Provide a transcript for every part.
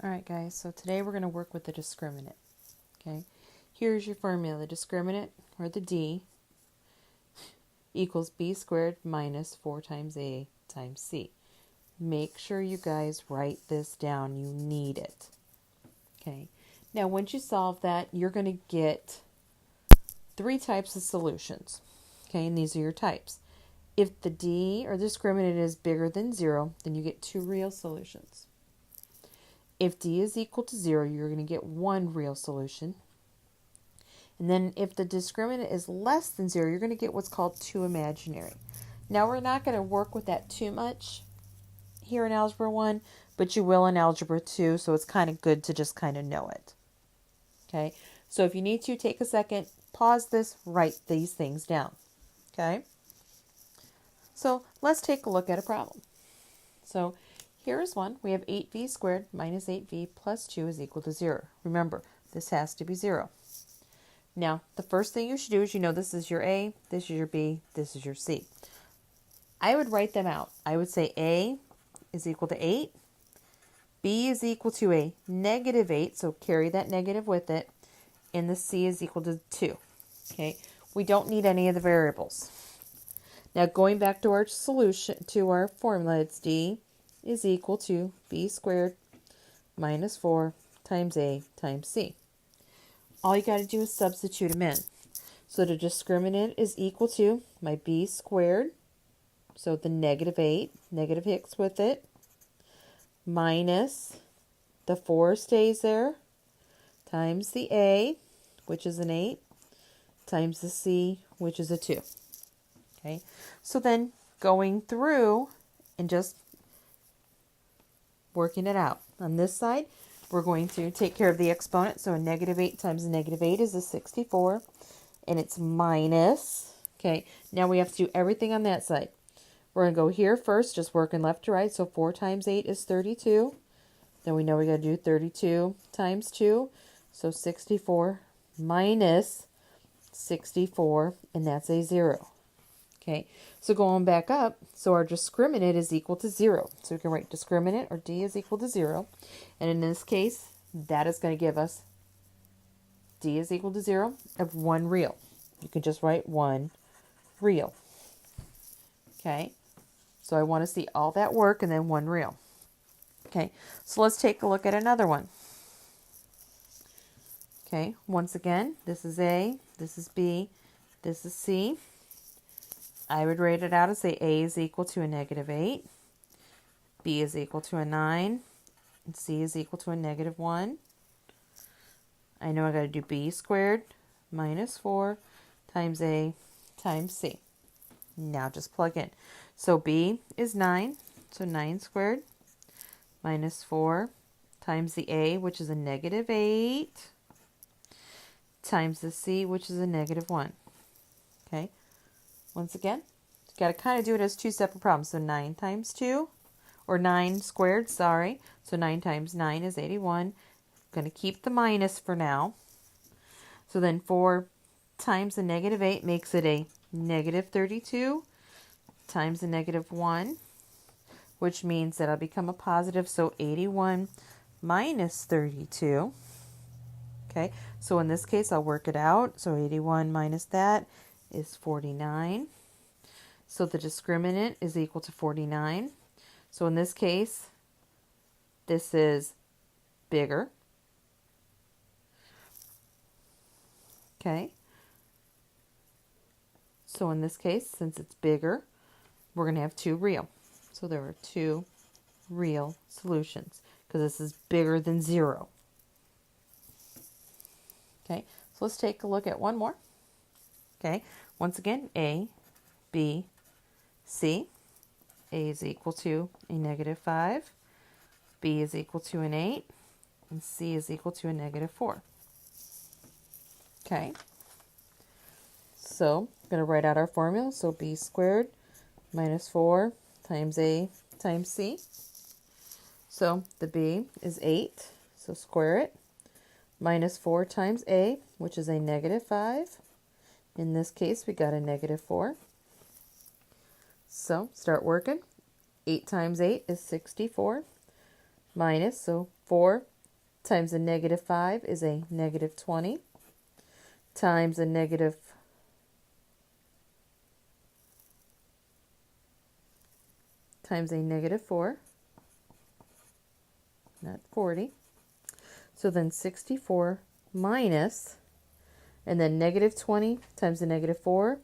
All right, guys, so today we're going to work with the discriminant, okay? Here's your formula. The discriminant, or the D, equals b squared minus 4 times a times c. Make sure you guys write this down. You need it, okay? Now, once you solve that, you're going to get 3 types of solutions, okay? And these are your types. If the D, or discriminant, is bigger than 0, then you get 2 real solutions. If D is equal to 0, you're going to get 1 real solution. And then if the discriminant is less than 0, you're going to get what's called 2 imaginary. Now, we're not going to work with that too much here in Algebra 1, but you will in Algebra 2, so it's kind of good to just kind of know it. Okay, so if you need to, take a second, pause this, write these things down. Okay, so let's take a look at a problem. So here is one. We have 8v squared minus 8v plus 2 is equal to 0. Remember, this has to be 0. Now, the first thing you should do is, this is your A, this is your B, this is your C. I would write them out. I would say A is equal to 8, B is equal to a negative 8, so carry that negative with it, and the C is equal to 2. Okay, we don't need any of the variables. Now, going back to our solution, to our formula, it's D is equal to b squared minus 4 times a times c. All you got to do is substitute them in. So the discriminant is equal to my b squared, so the negative 8, negative hits with it, minus the 4 stays there, times the a, which is an 8, times the c, which is a 2. Okay, so then going through and just working it out. On this side, we're going to take care of the exponent. So a negative 8 times a negative 8 is a 64. And it's minus. Okay, now we have to do everything on that side. We're going to go here first, just working left to right. So 4 times 8 is 32. Then we know we got to do 32 times 2. So 64 minus 64, and that's a 0. Okay, so going back up, so our discriminant is equal to 0. So we can write discriminant, or D, is equal to 0. And in this case, that is going to give us D is equal to 0 of 1 real. You can just write 1 real. Okay, so I want to see all that work and then 1 real. Okay, so let's take a look at another one. Okay, once again, this is A, this is B, this is C. I would write it out as say A is equal to a negative 8, B is equal to a 9, and C is equal to a negative 1. I know I got to do B squared minus 4 times A times C. Now just plug in. So B is 9, so 9 squared minus 4 times the A, which is a negative 8, times the C, which is a negative 1. Okay. Once again, you got to kind of do it as 2 separate problems. So 9 times 2, or 9 squared, sorry. So 9 times 9 is 81. Going to keep the minus for now. So then 4 times the negative 8 makes it a negative 32 times the negative 1, which means that it'll become a positive. So 81 minus 32. Okay, so in this case, I'll work it out. So 81 minus that is 49. So the discriminant is equal to 49. So in this case, this is bigger. Okay. So in this case, since it's bigger, we're going to have 2 real. So there are 2 real solutions because this is bigger than 0. Okay, so let's take a look at one more. Okay, once again, A, B, C. A is equal to a negative 5. B is equal to an 8. And C is equal to a negative 4. Okay, so I'm going to write out our formula. So B squared minus 4 times A times C. So the B is 8, so square it. Minus 4 times A, which is a negative 5. In this case, we got a negative 4. So start working. 8 times 8 is 64. Minus, so 4 times a negative 5 is a negative 20 times a negative times a negative 4, not 40. So then 64 minus, and then negative 20 times a negative 4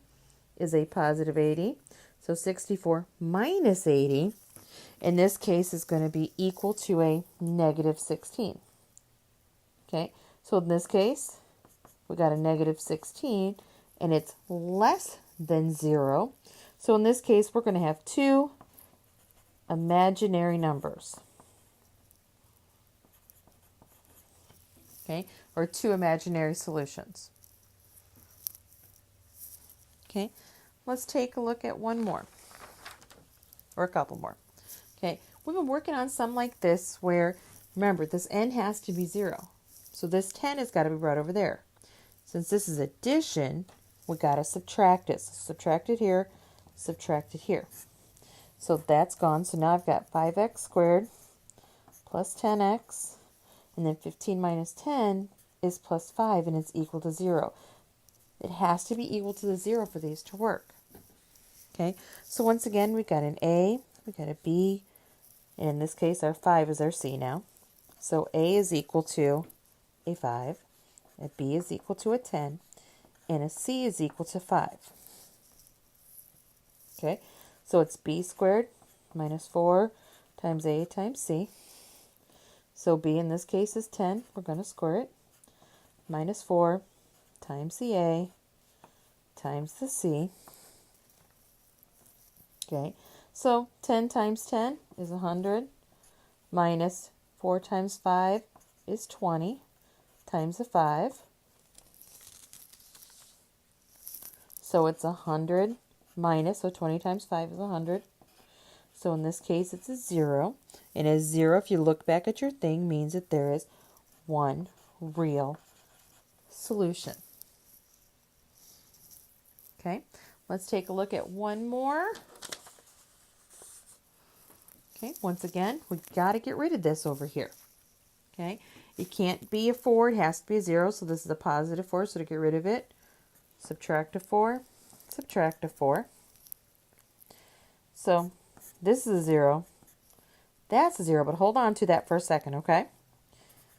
is a positive 80. So 64 minus 80, in this case, is going to be equal to a negative 16. Okay, so in this case, we got a negative 16, and it's less than 0. So in this case, we're going to have two imaginary numbers. Okay, or two imaginary solutions. Okay, let's take a look at one more, or a couple more. Okay, we've been working on some like this where, remember, this n has to be 0. So this 10 has got to be right over there. Since this is addition, we got to subtract it. So subtract it here, subtract it here. So that's gone. So now I've got 5x squared plus 10x, and then 15 minus 10 is plus 5, and it's equal to 0. It has to be equal to the 0 for these to work. Okay, so once again, we've got an A, we've got a B, and in this case, our 5 is our C now. So A is equal to a 5, a B is equal to a 10, and a C is equal to 5. Okay, so it's B squared minus 4 times A times C. So B in this case is 10, we're going to square it, minus 4 times the A times the C. Okay, so 10 times 10 is 100, minus 4 times 5 is 20, times the 5. So it's 100 minus, so 20 times 5 is 100. So in this case, it's a 0. And a 0, if you look back at your thing, means that there is one real solution. Okay, let's take a look at one more. Okay, once again, we've got to get rid of this over here. Okay, it can't be a 4, it has to be a 0, so this is a positive 4, so to get rid of it, subtract a 4, subtract a 4. So this is a 0, that's a 0, but hold on to that for a second, okay?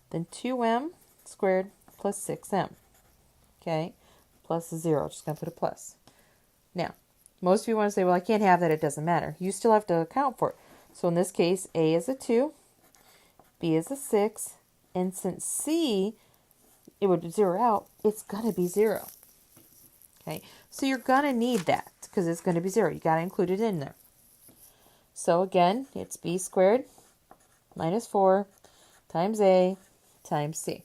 Then 2m squared plus 6m, okay, plus a 0, just going to put a plus. Now, most of you want to say, well, I can't have that, it doesn't matter. You still have to account for it. So in this case, A is a 2, B is a 6, and since C, it would 0 out, it's going to be 0. Okay, so you're going to need that because it's going to be 0. You got to include it in there. So again, it's B squared minus 4 times A times C.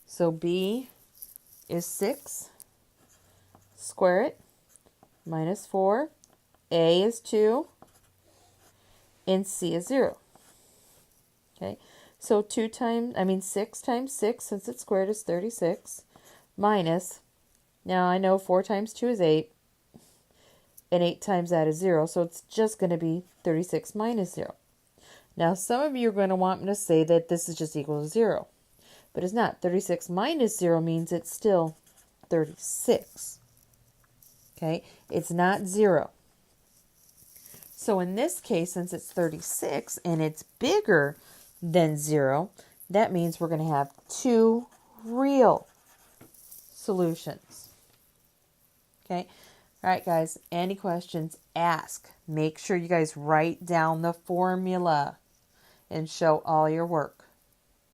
So B is 6, square it, minus 4, A is 2, and C is 0. Okay, so 6 times 6, since it's squared, is 36, minus, now I know 4 times 2 is 8, and 8 times that is 0, so it's just going to be 36 minus 0. Now, some of you are going to want me to say that this is just equal to 0, but it's not. 36 minus 0 means it's still 36. Okay, it's not 0. So in this case, since it's 36 and it's bigger than 0, that means we're going to have two real solutions. Okay, all right, guys, any questions, ask. Make sure you guys write down the formula and show all your work.